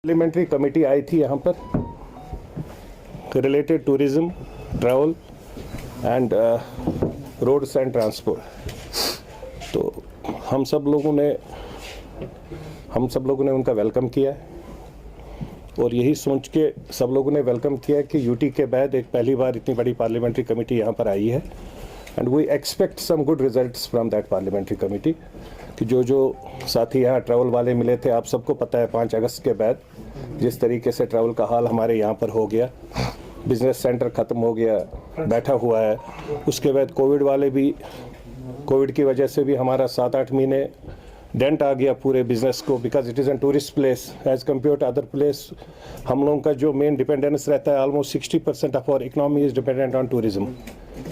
Parliamentary committee आई थी यहाँ पर related tourism, travel and roads and transport. तो हम सब लोगों ने उनका वेलकम किया और यही सोच के सब लोगों ने वेलकम किया कि यूटी के बाद एक पहली बार इतनी बड़ी पार्लियामेंट्री कमेटी यहाँ पर आई है and we expect some good results from that parliamentary committee. कि जो साथी यहाँ ट्रैवल वाले मिले थे, आप सबको पता है 5 अगस्त के बाद जिस तरीके से ट्रैवल का हाल हमारे यहाँ पर हो गया, बिजनेस सेंटर ख़त्म हो गया, बैठा हुआ है। उसके बाद कोविड वाले भी, कोविड की वजह से भी हमारा 7-8 महीने डेंट आ गया पूरे बिजनेस को, because it is an tourist place as compare to other place. हम लोगों का जो मेन डिपेंडेंस रहता है, almost 60% of our economy is dependent on tourism.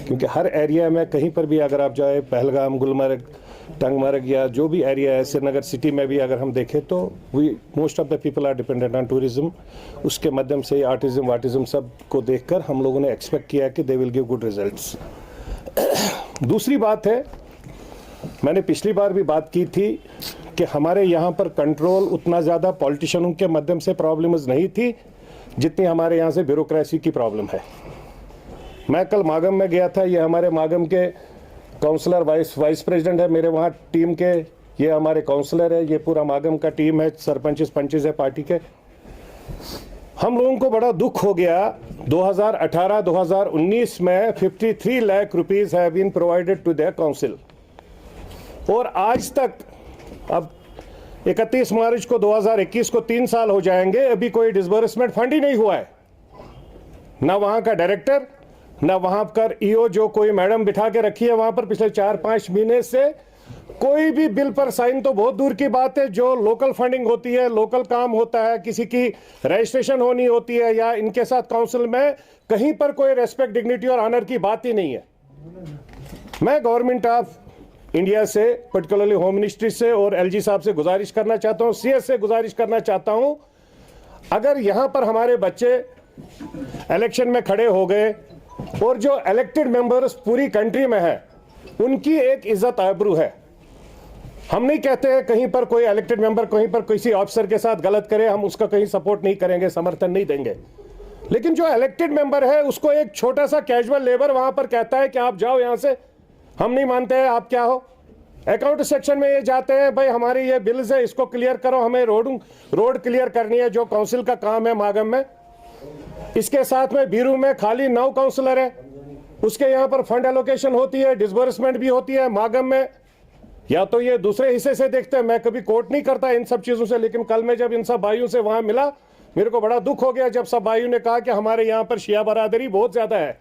क्योंकि हर एरिया में कहीं पर भी अगर आप जाए, पहलगाम, गुलमर्ग, टंगमर्ग या जो भी एरिया है, श्रीनगर सिटी में भी अगर हम देखें तो most of the people are dependent on tourism. उसके माध्यम से आर्टिज्म वाटिज्म सब को देखकर हम लोगों ने एक्सपेक्ट किया कि they will give good results. दूसरी बात है, मैंने पिछली बार भी बात की थी कि हमारे यहाँ पर कंट्रोल उतना ज़्यादा पॉलिटिशियनों के माध्यम से प्रॉब्लम्स नहीं थी जितनी हमारे यहाँ से ब्यूरोक्रेसी की प्रॉब्लम है। मैं कल मागम में गया था, ये हमारे मागम के काउंसलर वाइस प्रेसिडेंट है मेरे वहाँ टीम के, ये हमारे काउंसलर है, ये पूरा मागम का टीम है, सरपंचेस पंचेस है पार्टी के। हम लोगों को बड़ा दुख हो गया, 2018-2019 में 53 lakh rupees have been provided to the council और आज तक, अब 31 मार्च को 2021 को 3 साल हो जाएंगे, अभी कोई डिसबर्समेंट फंड ही नहीं हुआ है। ना वहाँ का डायरेक्टर, ना वहाँ पर ईओ जो कोई मैडम बिठा के रखी है वहाँ पर पिछले 4-5 महीने से कोई भी बिल पर साइन तो बहुत दूर की बात है। जो लोकल फंडिंग होती है, लोकल काम होता है, किसी की रजिस्ट्रेशन होनी होती है या इनके साथ काउंसिल में कहीं पर कोई रेस्पेक्ट, डिग्निटी और ऑनर की बात ही नहीं है। मैं गवर्नमेंट ऑफ इंडिया से, पर्टिकुलरली होम मिनिस्ट्री से और एलजी साहब से गुजारिश करना चाहता हूँ, सीएस से गुजारिश करना चाहता हूँ, अगर यहाँ पर हमारे बच्चे इलेक्शन में खड़े हो गए और जो इलेक्टेड मेंबर्स पूरी कंट्री में है उनकी एक इज्जत आबरू है। हम नहीं कहते हैं कहीं पर कोई इलेक्टेड मेंबर कहीं पर किसी ऑफिसर के साथ गलत करे, हम उसका कहीं सपोर्ट नहीं करेंगे, समर्थन नहीं देंगे। लेकिन जो इलेक्टेड मेंबर है उसको एक छोटा सा कैजुअल लेबर वहां पर कहता है कि आप जाओ यहां से, हम नहीं मानते हैं, आप क्या हो। अकाउंट सेक्शन में ये जाते हैं, भाई हमारी ये बिल्स है, इसको क्लियर करो, हमें रोड क्लियर करनी है, जो काउंसिल का काम है मागम में। इसके साथ में बीरू में खाली 9 काउंसलर है, उसके यहाँ पर फंड एलोकेशन होती है, डिसबर्समेंट भी होती है। मागम में या तो ये दूसरे हिस्से से देखते हैं, मैं कभी कोट नहीं करता इन सब चीज़ों से, लेकिन कल मैं जब इन सब भाइयों से वहाँ मिला, मेरे को बड़ा दुख हो गया जब सब भाइयों ने कहा कि हमारे यहाँ पर शिया बरादरी बहुत ज़्यादा है,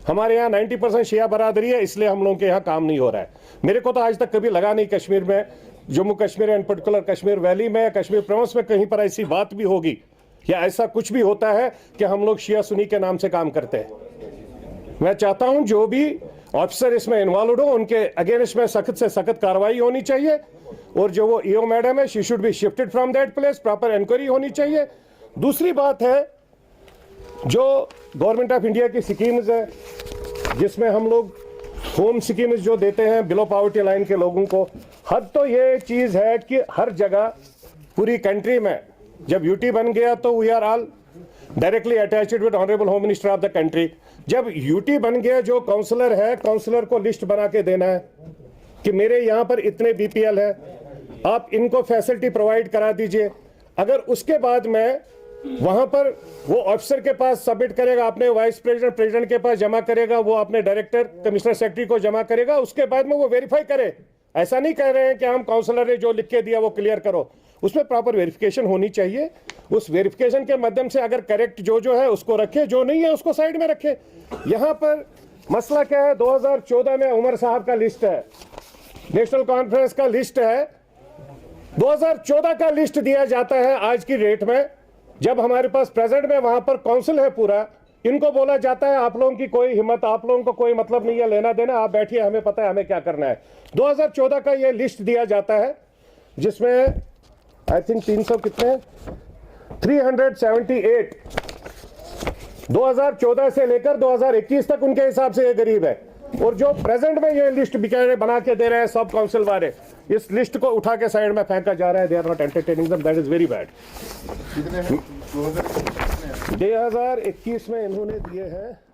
हमारे यहाँ 90% शिया बरादरी है, इसलिए हम लोगों के यहाँ काम नहीं हो रहा है। मेरे को तो आज तक कभी लगा नहीं कश्मीर में, Jammu Kashmir and particular Kashmir valley में, कश्मीर प्रोविंस में कहीं पर ऐसी बात भी होगी या ऐसा कुछ भी होता है कि हम लोग शिया सुन्नी के नाम से काम करते हैं। मैं चाहता हूं जो भी ऑफिसर इसमें इन्वॉल्व हो उनके अगेंस्ट में सख्त से सख्त कार्रवाई होनी चाहिए और जो वो ईओ मैडम है, she should be shifted from that place, proper inquiry होनी चाहिए। दूसरी बात है, जो गवर्नमेंट ऑफ इंडिया की स्कीम्स है जिसमें हम लोग होम स्कीम्स जो देते हैं बिलो पॉवर्टी लाइन के लोगों को, हद तो ये चीज़ है कि हर जगह पूरी कंट्री में जब यूटी बन गया तो we are all directly attached with honourable home minister of the country. जब यूटी बन गया, जो काउंसलर है, काउंसलर को लिस्ट बना के देना है कि मेरे यहाँ पर इतने बीपीएल है, आप इनको फैसिलिटी प्रोवाइड करा दीजिए। अगर उसके बाद में वहाँ पर वो ऑफिसर के पास सबमिट करेगा, अपने वाइस प्रेसिडेंट के पास जमा करेगा, वो अपने डायरेक्टर कमिश्नर सेक्रेटरी को जमा करेगा, उसके बाद में वो वेरीफाई करे। ऐसा नहीं कह रहे हैं कि हम काउंसलर ने जो लिख के दिया वो क्लियर करो, उसमें प्रॉपर वेरिफिकेशन होनी चाहिए। उस वेरिफिकेशन के माध्यम से अगर करेक्ट जो है उसको रखे, जो नहीं है उसको साइड में रखे। यहाँ पर मसला क्या है, 2014 में उमर साहब का लिस्ट है, नेशनल कॉन्फ्रेंस का लिस्ट है, 2014 का लिस्ट दिया जाता है आज की डेट में, जब हमारे पास प्रेजेंट में वहां पर काउंसिल है पूरा। इनको बोला जाता है आप लोगों की कोई हिम्मत, आप लोगों को कोई मतलब नहीं है लेना देना, आप बैठिए, हमें पता है हमें क्या करना है। 2014 का ये लिस्ट दिया जाता है जिसमें आई थिंक 300 कितने 378 2014 से लेकर 2021 तक उनके हिसाब से ये गरीब है। और जो प्रेजेंट में ये लिस्ट बना के दे रहे हैं सब काउंसिल वाले, इस लिस्ट को उठा के साइड में फेंका जा रहा है। They are not entertaining them, that is very bad. 2021 में इन्होंने दिए हैं